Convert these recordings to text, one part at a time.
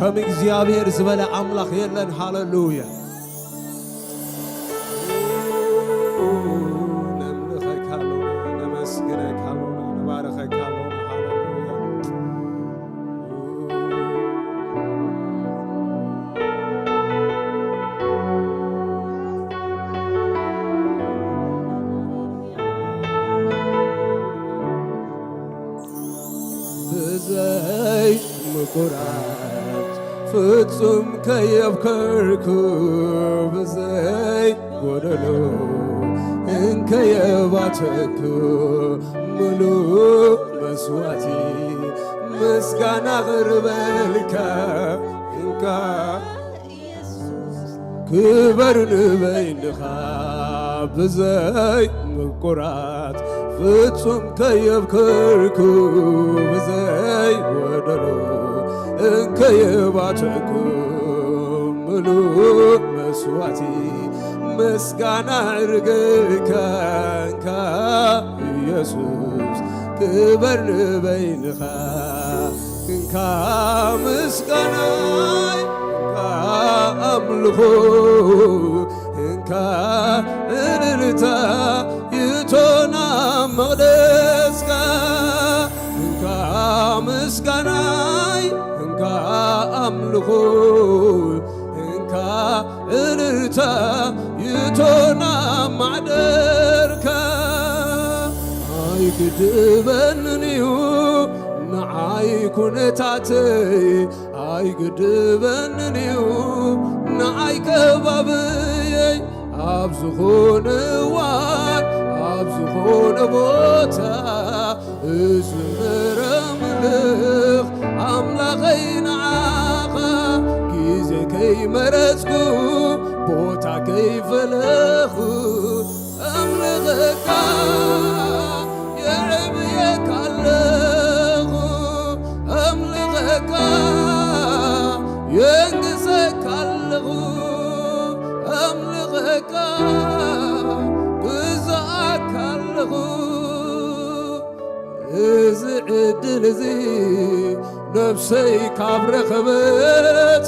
كم እግዚአብሔር ዝበለ አምላክ የለን ሃሌሉያ مقرات ፍጹም ከየብከርኩ ብዘይ ጎደሎ እንከየባተኩ ሙሉ መስዋዕቲ ምስጋና ቅርበልካ እንካ ክበር ንበይንኻ ብዘይ ምቁራት ፍጹም ከየብከርኩ ብዘይ ጎደሎ እንከየባተኩ ሙሉ መስዋዕቲ ምስጋና ዕርግልካ እንካ ኢየሱስ ክበር ንበይንኻ እንካ ምስጋናይ እንካ አምልኾ እንካ እልልታ ይቶና መቅደስካ እንካ ምስጋናይ እንካ አምልኾ እንካ እልልታ ይቶና ማዕደርካ አይግድበንንዩ ንዓይ ኩነታተይ አይግድበንንዩ ንዓይ ከባብየይ ኣብ ዝኾነ እዋን ኣብ ዝኾነ ቦታ እዝምረ ምልኽ ኣምላኸይ ንዓኻ ጊዜ ከይመረፅኩ ቦታ ከይፈለኹ ኣምልኸካ የዕብየካ ኣለኹ ኣምልኸካ የንግሰካ ኣለኹ ኣምልኸካ ግዛኣካ ኣለኹ እዚ ዕድል እዚ ነፍሰይ ካብ ረኸበት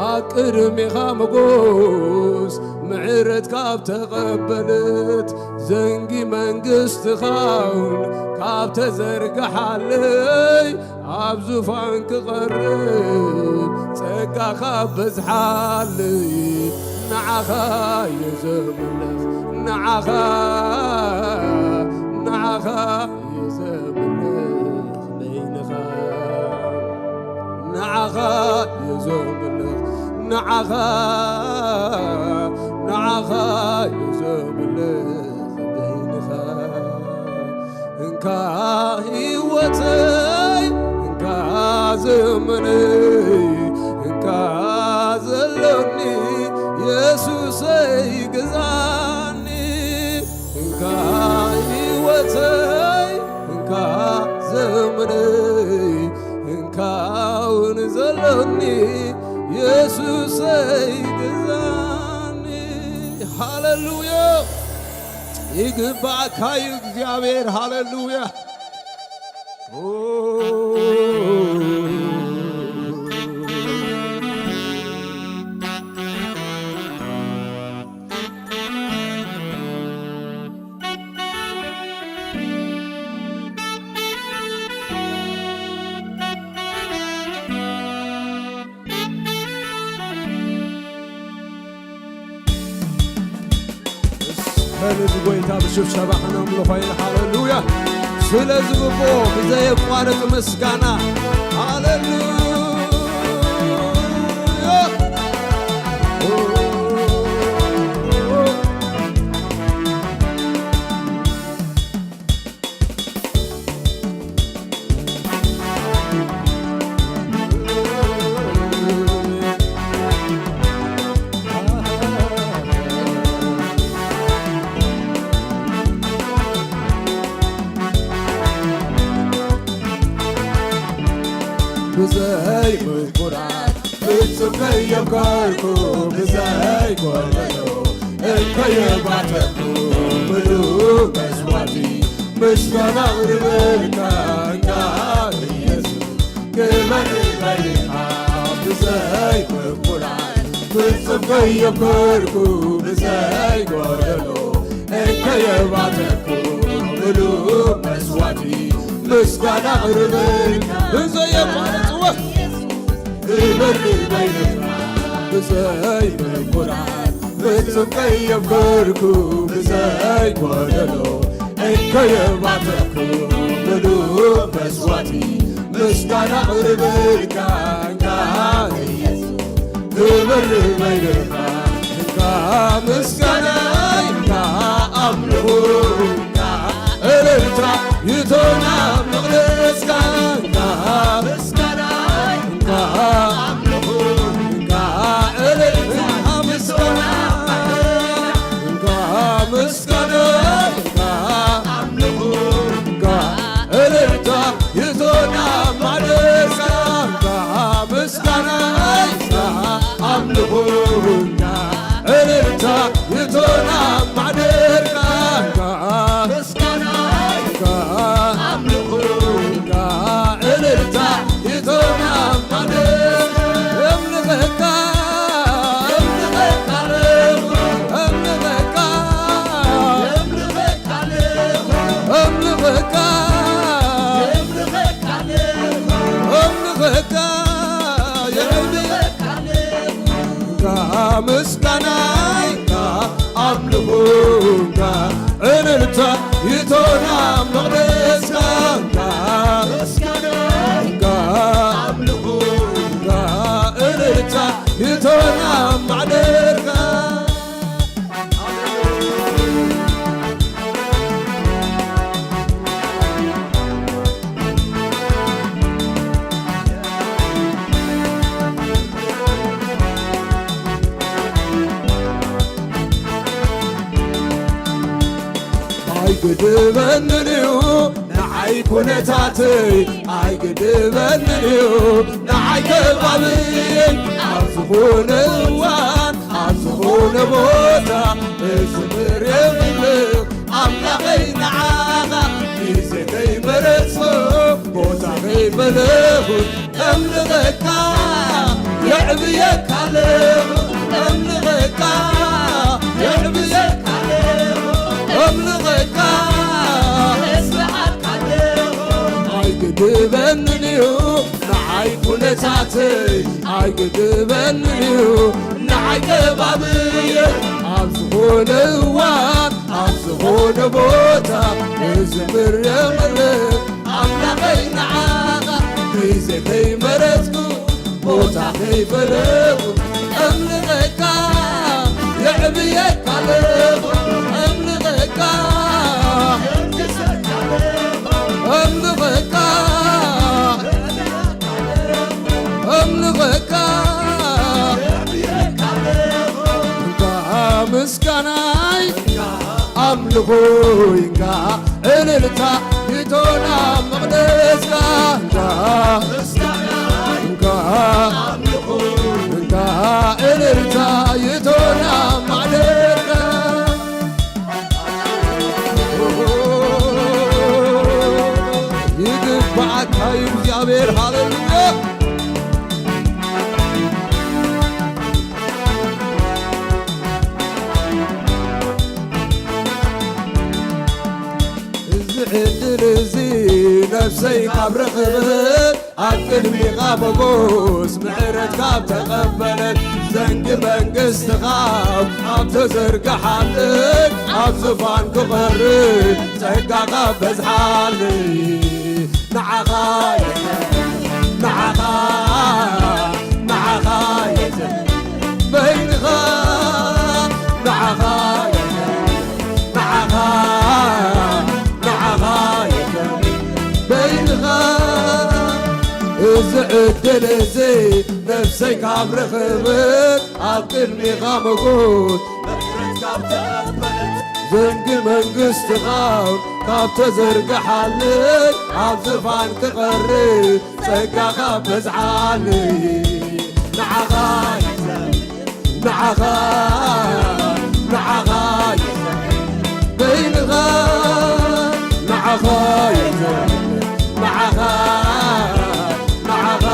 ኣብ ቅድሜኻ መጎስ ምዕረት ካብ ተቐበለት ዘንጊ መንግሥትኻውን ካብ ተዘርግሓለይ ኣብ ዙፋን ክቐርብ ጸጋኻ በዝሓለይ ንዓኻ የዘምለኽ ንዓኻ የዘምለኽ በይንኻ ንዓኻ የዘምለኽ ንዓኻ የዘምለኽ በይንኻ እንካ ሕይወተይ እንካ ዘመነይ እንካ ዘሎኒ ኢየሱሰይ ግዛኒ እንካ ሕይወተይ እንካ ዘመነይ እንካውን ዘሎኒ ኢየሱሰይ ግዛኒ ሃሌሉያ ይግባእካዩ እግዚአብሔር ሃሌሉያ ከልብ ጎይታ ብሽብሸባ ኸነምልኾይን ሃሌሉያ ስለ ዝግቦ ብዘየቋርጥ ምስጋና ሃሌሉያ ብዘይ ምቁራት ፍጹም ከየብከርኩ ብዘይ ጎደሎ እንከየባተኩ ሙሉ መስዋዕቲ ምስጋና ቅርበልካ እንካ ኢየሱስ ክበር ንበይንኻ بزاي بقران ፍጹም ከየበርኩ ብዘይ ጎደሎ እንከየባተኩ ምሉ መስዋዕቲ ምስጋና ቅርብን ብዘየማነጽወ እበርበይነፍራ ብዘይ በኩራት ፍጹም ከየበርኩ ብዘይ ጎደሎ እንከየባተኩ ምሉ መስዋዕቲ ምስጋና ቅርብን ካንካ ክብር በይነካ እንካ ምስጋና እንካ አምልኮ እንካ እልልታ ይቶና መቅደስካ እንካ ምስጋና እንካ አምልኮ እንካ እልልታ ምስጋና እንካ ምስጋና እንካ አምልኮ እንካ እልልታ ይቶና መቅደስካ እንካ ምስጋና አምልኮና እልልታ ይቶና ማደርካ ምስጋና አምልኮና እልልታ ይቶና ማደርካ እምልኸካ እምልኸካ እምልኸካ እምልኸካ ምስጋናይካ አምልኮካ እልልታ ይቶና መቅደስካ ምስጋናይካ አምልኮካ እልልታ ይቶና ማዕደርካ አይግድበንዩ ንዓይ ኩነታትይ ኣይግድበንዩ ንዓይ ከባብይ ኣብ ዝኾነ እዋን ኣብ ዝኾነ ቦታ እዝምር የምልኽ ኣምላኸይ ንዓኻ ግዜ ከይመረፅኩ ቦታ ከይበለኹን እምልኸካ የዕብየካ ኣለኹ እምልኸካ የዕብየካ أملغك اسمعك عليه أيقدبننيو نعي كنتاتي أيقدبننيو نعي كبابي أبزخون الوان أبزخون بوتا نزمر يملك أملغي نعاغا بيزي كي مرتكو بوتا كي بلغو أملغك يعبيك عليه أملغك أملغك أملغك እንካ ምስጋናይ አምልኮይካ እልልታ ይቶና መቅደስካ እንካ እንካ እልልታ ይቶና ማዕደርካ ይግባእካ እግዚአብሔር ሃሌሉያ ዕድል እዚ ነፍሰይ ካብ ረኽበት ኣብ ቅድሚኻ ሞጎስ ምሕረት ካብ ተቐበለት ዘንጊ መንግሥትኻ ኣብ ተዘርግሓለይ ኣብ ዙፋን ክቐርብ ጸጋኻ በዝሓለይ ንዓኻ ንዓኻ ንዓኻ በይንኻ ንዓኻ ንዓኻ እዚ ዕድል እዚ ነፍሰይ ካብ ረኽበት ኣብ ቅድሚኻ ሞጎስ ምሕረት ካብ ተቐበለት ዘንጊ መንግሥትኻ ካብ ተዘርግሓለይ ኣብ ዙፋን ክቐርብ ጸጋኻ በዝሓለይ ንዓኻ ንዓኻ ንዓኻ በይንኻ ንዓኻ ንዓኻ ንዓኻ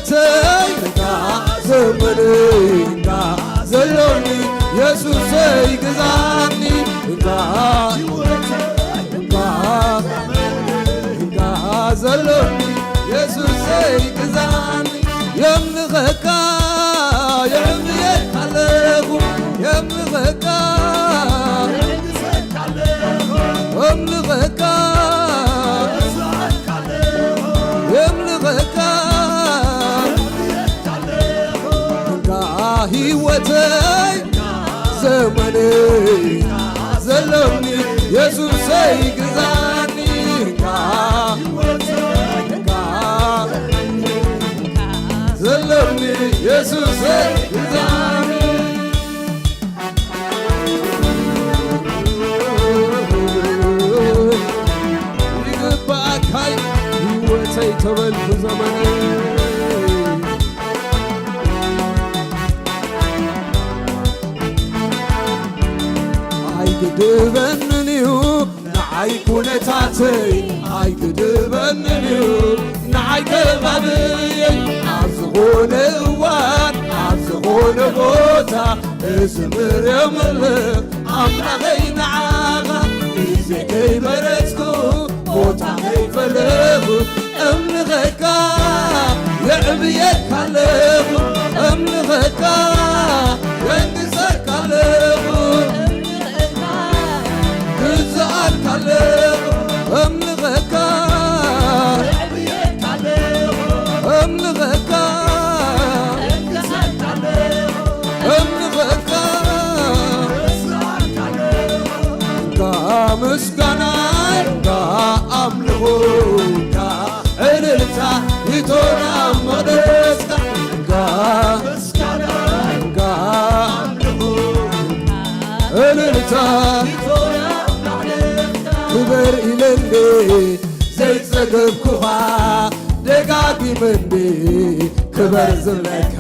ሕይወተይ እንካ ዘመነይ እንካ ዘሎኒ ኢየሱሰይ ግዛኒ እንካ ዘሎኒ ኢየሱሰይ ግዛኒ የምልኸካ የዕብየት ኣለኹ የምልኸካ የምልኸካ የምልኸካ እንካ ሕይወተይ ዘመነይ ዘሎኒ ኢየሱሰይ ግዛኒ እንካ ዘሎኒ ኢየሱሰይ ግዛኒ ይግባእካይ ሕይወተይ ተበልኩ ዘመነይ አይግድበንን እዩ ንዓይ ኩነታተይ ኣይግድበንን እዩ ንዓይ ከባብየይ ኣብ ዝኾነ እዋን ኣብ ዝኾነ ቦታ እዝምር የምልኽ ኣምላኸይ ንዓኻ ግዜ ከይመረፅኩ ቦታ ከይፈለኹ እምልኸካ የዕብየትካ ኣለኹ እምልኸካ የንግሰካ ኣለኹ ግዝኣትካ ኣለኹ እምልኸካ እምልኸካ እምልኸካ እንካ ምስጋናይ እንካ ኣምልኾ እንካ ዕልልታ ይቶና መቕደስካ እንካ እንካ ዕልልታ ክበር ኢለኒ ዘይጸገብኩኻ ደጋጊመኒ ክበር ዝብለካ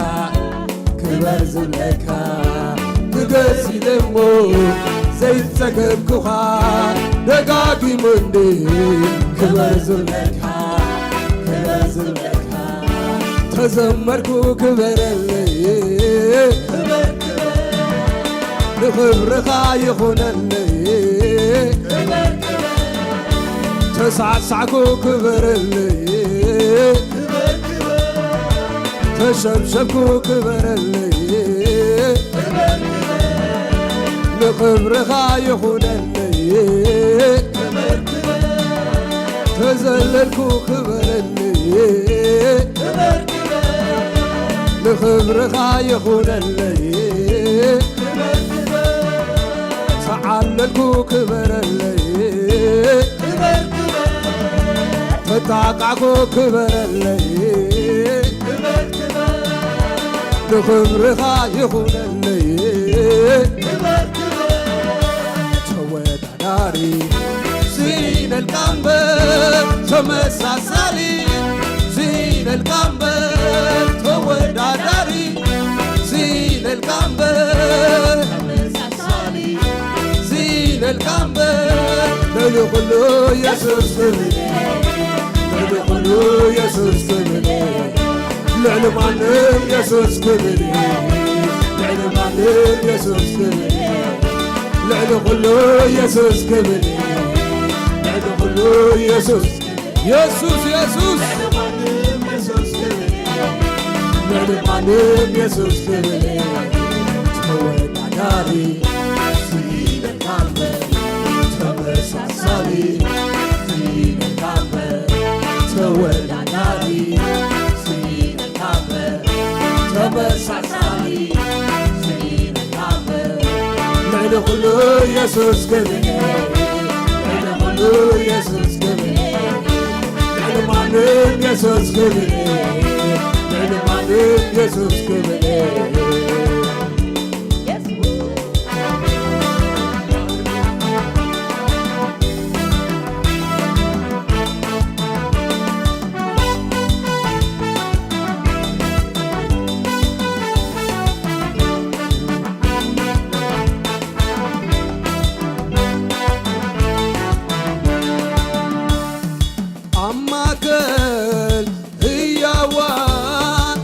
ክበር ዝብለካ ንገስ ኢለሞ ዘይጸገብኩኻ ደጋጊመኒ ክበር ዝብለካ ክበር ዝብለካ ተዘመርኩ ክበረለይ ንኽብርኻ ይኹነለይ ተሳዕሳዕኩ ክበረለይ ተሸብሸብኩ ክበረለይ ንኽብርኻ ይኹነለይ ተዘለልኩ ክበረለይ ንኽብርኻ ይኹነለይ ተዓለልኩ ክበረለይ ተጣቃዕኩ ክበረለይ ንኽብርኻ ይኹነለይ ተወዳዳሪ ሲነልካ እምበር ተመሳሳሊ ሲነልካ እምበር ተወዳዳሪ ሲነልካ እምበር ሲነልካ እምበር ለልኹሉ ኢየሱስ ክብር ለልኹሉ ኢየሱስ ክብር ልዕሊ ማንም ኢየሱስ ክብር ልዕሊ ማንም ኢየሱስ ክብር ልዕሊ ኩሉ ኢየሱስ ክብር ልዕሊ ኩሉ ኢየሱስ ኢየሱስ ኢየሱስ ልዕሊ ማንም ኢየሱስ ክብር ተወዳዳሪ ሲነልካ እምበር ተመሳሳሊ ሲነልካ እምበር ተወዳዳሪ ሲነልካ እምበር ተመሳሳሊ ሲነልካ እምበር ልዕሊ ኩሉ ኢየሱስ ክብር ልዕሊ ኩሉ ኢየሱስ ክብር ልዕሊ ማንም ኢየሱስ ክብር ልዕሊ ማንም ኢየሱስ ክብር አማከል ሕያዋን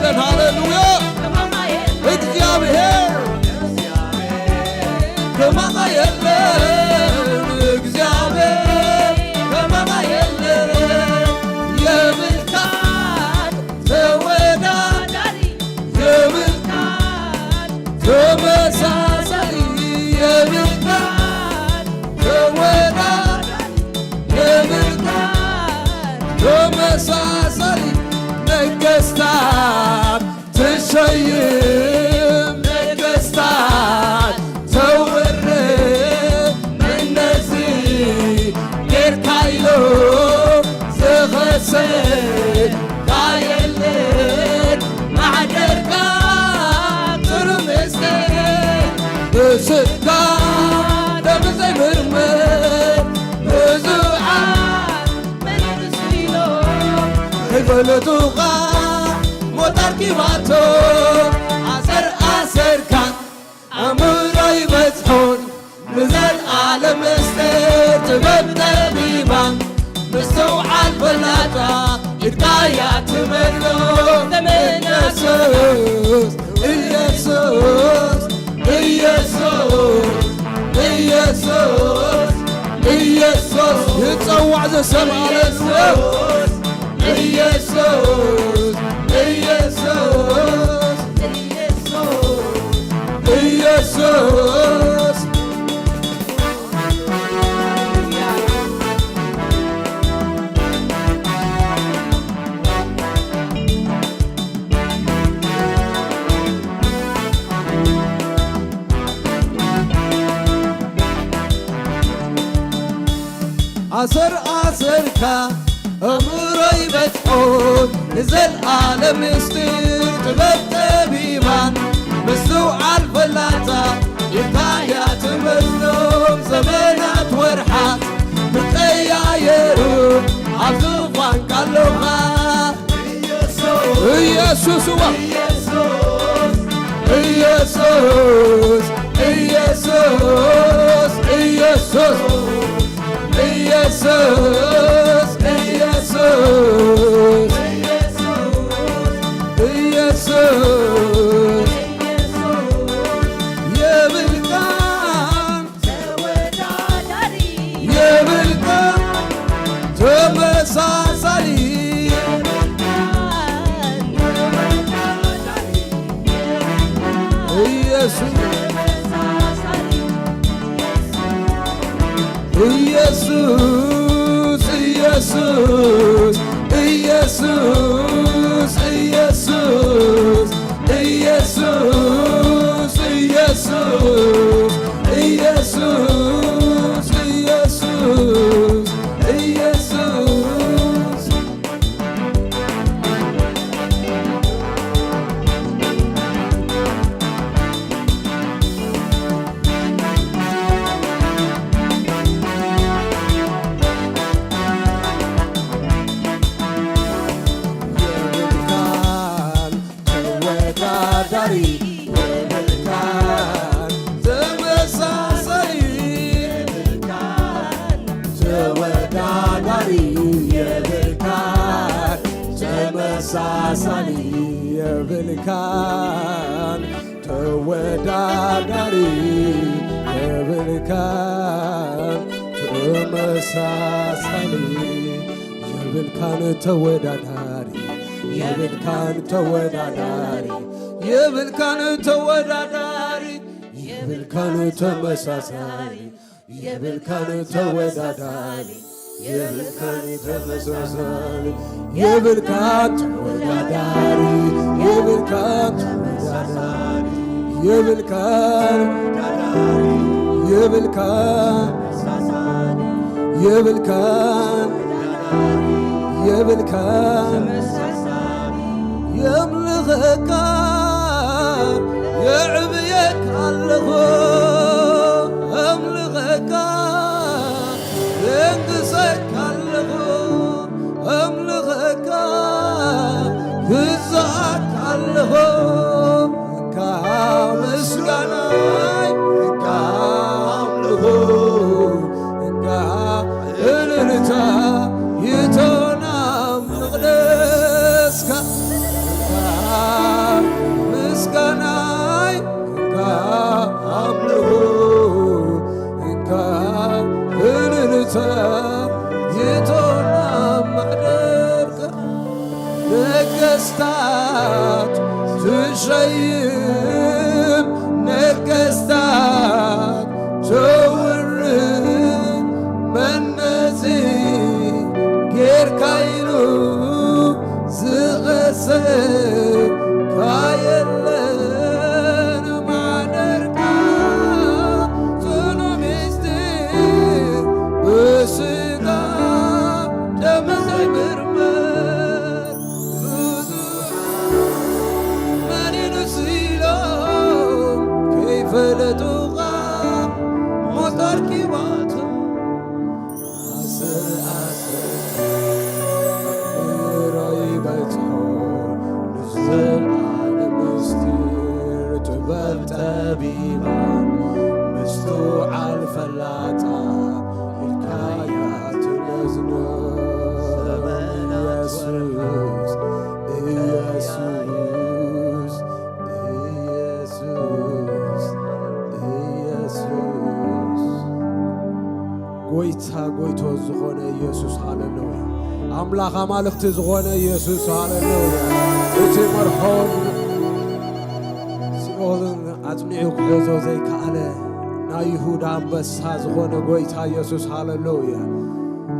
የለን ሃሌሉያ እግዚአብሔር ከማጋ የለን እግዚአብሔር ከማጋ የለን የብርሃን ተወዳዳሪ የብርሃን ተመሳሳይ የብርሃን ተወዳዳሪ የብርሃን ተመሳሳይ ነገሥታት ትሸይም ነገሥታት ተወርም እነዚህ ጌርካይሎ ዝኸሰት ካየለን ማዕደርካ ጥርምስን ብስካ ደምዘይ ምርምር ብዙዓት መንስኢሎ ይበለጡኻ ሞታርኪባቶ ዓሰር ዓሰርካ ኣእምሮይ በጽሖን ንዘለዓለም ምስጢር ጥበብ ጠቢባን ምስተውዓል ፈላጣ ኢድካያ ትመሎ ኢየሱስ ኢየሱስ ኢየሱስ ኢየሱስ ኢየሱስ ይጸዋዕ ዘሰምዓ ለሰብ ኢየሱስ ኢየሱስ ኢየሱስ ዓሰር ዓሰርካ ኣእምሮይ በጽሖን ንዘለዓለም ምስጢር ጥበብ ጠቢባን ምስትውዓል ፈላጣ ኢድካያ ትመስሎም ዘመናት ወርሓት ትቀያየሩ ኣብ ዙፋን ካለኻ ኢየሱስ ዋ ኢየሱስ ኢየሱስ ኢየሱስ ኢየሱስ ኢየሱስ ኢየሱስ የብርሃን ተወዳዳሪ የብርሃን ተመሳሳይ ኢየሱስ ኢየሱስ ኢየሱስ ኢየሱስ ኢየሱስ ኢየሱስ ኢየሱስ ኢየሱስ ኢየሱስ ኢየሱስ የብርሃን ተመሳሳይ ተወዳዳሪ የብርሃን ተመሳሳይ የብርሃን ተወዳዳሪ የብርሃን ተመሳሳይ የብርሃን ተወዳዳሪ የብርሃን ተወዳዳሪ የብርሃን ተወዳዳሪ የብርሃን ተመሳሳይ የብርሃን ተወዳዳሪ የብርሃን ተመሳሳይ የብርሃን ተወዳዳሪ የብርሃን ተወዳዳሪ የብርሃን የብርሃን የብርሃን የብርሃን የምልኸካ የዕብየት ኣለኹ ኣምልኸካ የንግሰካ ኣለኹ ኣምልኸካ ክዛኣካ ኣለኹ እንካ ምስጋናይ እንካ ኣምልኹ እንካ እልልታ ይቶና መቕደስካ እልልታ ጌቶና ማደርጋ ነገስታት ትሸይም ነገስታት ትውርድ መነዚ ጌርካይኑ ዝኸስር ካየለን ማደርጋ ጽኑ ምስጢር በስጋ ደም ዘይምርመር መኒኑ ሲሎም ከይፈለጡኻ ሞታር ኪባቱ زلعان مستير تبل تبيبان مستوع الفلاطة الكايات نزنو يسوس يسوس يسوس يسوس قويتا قويتو زغونة يسوس هاللويا أملاخ أمالك تزغونة يسوس هاللويا እቲ መርሖን ሲኦልን ኣጽኒዑ ክሕዞ ዘይከኣለ ናይ ይሁዳ ኣንበሳ ዝኾነ ጐይታ ኢየሱስ ሃሌሉያ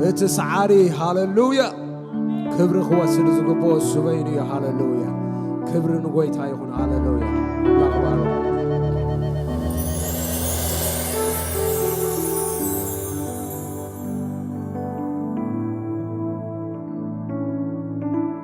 እቲ ሰዓሪ ሃሌሉያ ክብሪ ክወስድ ዝግብኦ እሱ በይኑ እዩ ሃሌሉያ ክብሪ ንጐይታ ይኹን ሃሌሉያ